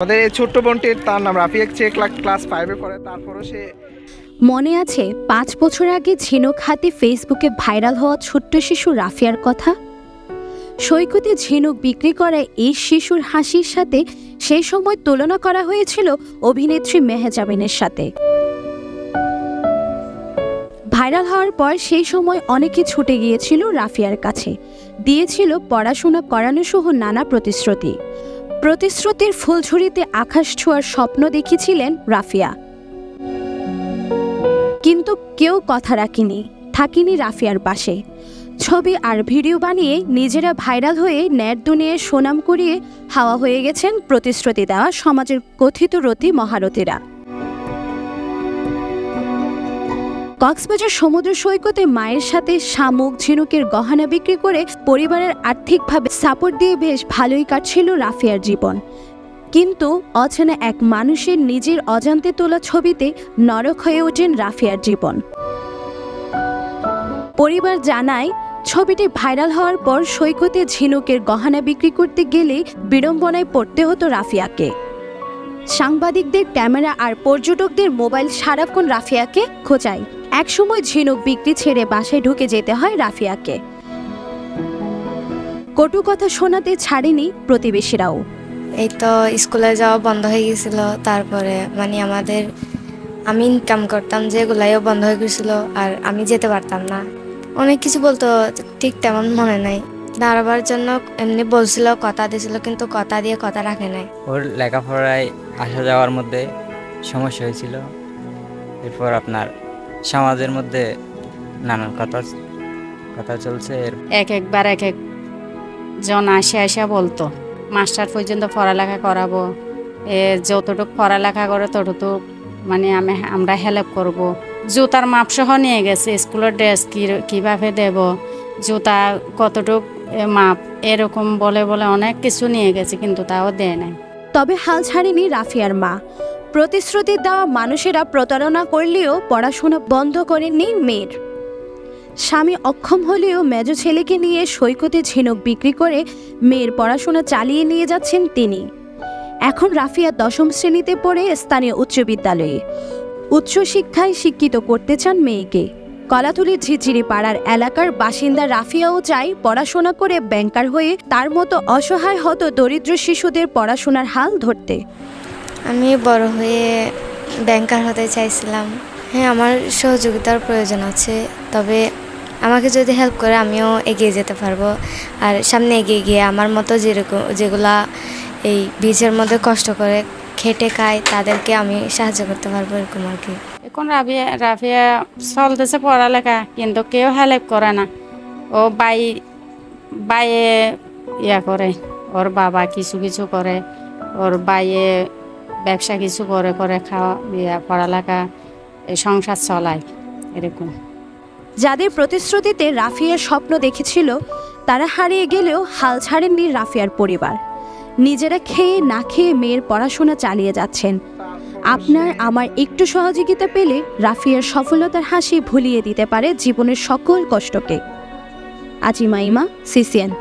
আমাদের এই ছোট্ট বোনটির তার নাম রাফিয়া, ক্লাস 5-এ পড়ে। তারপরও সে মনে আছে 5 বছর আগে ঝিনুক হাতে ফেসবুকে ভাইরাল হওয়া ছোট্ট শিশু রাফিয়ার কথা। সৈকতে ঝিনুক বিক্রি করা এই শিশুর হাসির সাথে সেই সময় তুলনা করা হয়েছিল অভিনেত্রী মেহজাবিনের সাথে। ভাইরাল হওয়ার পর সেই সময় অনেকে ছুটে গিয়েছিল রাফিয়ার কাছে, দিয়েছিল পড়াশোনা করানো সহ নানা প্রতিশ্রুতির ফুলঝুরিতে আকাশ ছোঁয়ার স্বপ্ন দেখেছিলেন রাফিয়া। কিন্তু কেউ কথা থাকেনি রাফিয়ার পাশে। ছবি আর ভিডিও বানিয়ে নিজেরা ভাইরাল হয়ে নেট দুনিয়ায় সুনাম কুড়িয়ে হাওয়া হয়ে গেছেন প্রতিশ্রুতি দেওয়া সমাজের কথিত রতি মহারথীরা। কক্সবাজার সমুদ্র সৈকতে মায়ের সাথে শামুক ঝিনুকের গহনা বিক্রি করে পরিবারের আর্থিকভাবে সাপোর্ট দিয়ে বেশ ভালোই কাটছিল রাফিয়ার জীবন। কিন্তু অচেনা এক মানুষের নিজের অজান্তে তোলা ছবিতে নরক হয়ে ওঠেন রাফিয়ার জীবন। পরিবার জানায়, ছবিটি ভাইরাল হওয়ার পর সৈকতে ঝিনুকের গহনা বিক্রি করতে গেলে বিড়ম্বনায় পড়তে হতো রাফিয়াকে। সাংবাদিকদের ক্যামেরা আর পর্যটকদের মোবাইল সারাক্ষণ রাফিয়াকে খোঁজায়। একসময় ঝিনুক বিক্রি ছেড়ে বাসায় ঢুকে যেতে হয় রাফিয়াকে। কটু কথা শোনাতে ছাড়েনি প্রতিবেশীরাও। এই তো স্কুলে যাওয়া বন্ধ হয়ে গেছিল, তারপরে আমি ইনকাম করতাম যেগুলাইও বন্ধ হয়ে গেছিল, আর আমি যেতে পারতাম না। অনেক কিছু বলতো, ঠিক তেমন মনে নাই। দাঁড়াবার জন্য এমনি বলছিল, কথা দিয়েছিল, কিন্তু কথা দিয়ে কথা রাখে নাই। ওর লেখাপড়ায় আসা যাওয়ার মধ্যে সমস্যা হয়েছিল। এরপর আপনার সমাজের মধ্যে নানান কথা চলছে। একবার এক জন আসা বলতো মাস্টার পর্যন্ত পড়ালেখা করাবো, যতটুকু পড়ালেখা করে ততটুকু আমরা হেল্প করব। জুতার মাপসহ নিয়ে গেছে, স্কুলের ড্রেস কীভাবে দেব, জুতা কতটুক মাপ, এরকম বলে অনেক কিছু নিয়ে গেছে, কিন্তু তাও দেয় নাই। তবে হাল ছাড়েনি রাফিয়ার মা। প্রতিশ্রুতি দেওয়া মানুষেরা প্রতারণা করলেও পড়াশোনা বন্ধ করেননি মেয়ের। স্বামী অক্ষম হলেও মেজ ছেলেকে নিয়ে সৈকতে ঝিনুক বিক্রি করে মেয়ের পড়াশোনা চালিয়ে নিয়ে যাচ্ছেন তিনি। এখন রাফিয়া 10ম শ্রেণীতে পড়ে স্থানীয় উচ্চ বিদ্যালয়ে। উচ্চশিক্ষায় শিক্ষিত করতে চান মেয়েকে। কলাতুলির ঝিঝিরি পাড়ার এলাকার বাসিন্দা রাফিয়াও চায় পড়াশোনা করে ব্যাংকার হয়ে তার মতো অসহায় হত দরিদ্র শিশুদের পড়াশোনার হাল ধরতে। আমি বড় হয়ে ব্যাংকার হতে চাইছিলাম। হ্যাঁ, আমার সহযোগিতার প্রয়োজন আছে, তবে আমাকে যদি হেল্প করে আমিও এগিয়ে যেতে পারবো। আর সামনে এগিয়ে গিয়ে আমার মতো যেগুলা এই বীজের মধ্যে কষ্ট করে খেটে খায় তাদেরকে আমি সাহায্য করতে পারবো, এরকম আর কি। এখন রাফিয়া চলতেছে পড়ালেখা, কিন্তু কেউ হেল্প করে না। ও বাইয়ে ইয়া করে, ওর বাবা কিছু করে, ওর বাইয়ে ব্যবসা কিছু করে খাওয়া পড়ালেখা সংসার চলায় এরকম। যাদের প্রতিশ্রুতিতে রাফিয়ার স্বপ্ন দেখেছিল তারা হারিয়ে গেলেও হাল ছাড়েননি রাফিয়ার পরিবার। নিজেরা খেয়ে না খেয়ে মেয়ের পড়াশোনা চালিয়ে যাচ্ছেন। আপনার আমার একটু সহযোগিতা পেলে রাফিয়ার সফলতার হাসি ভুলিয়ে দিতে পারে জীবনের সকল কষ্টকে। আজিমা ইমা, CCN।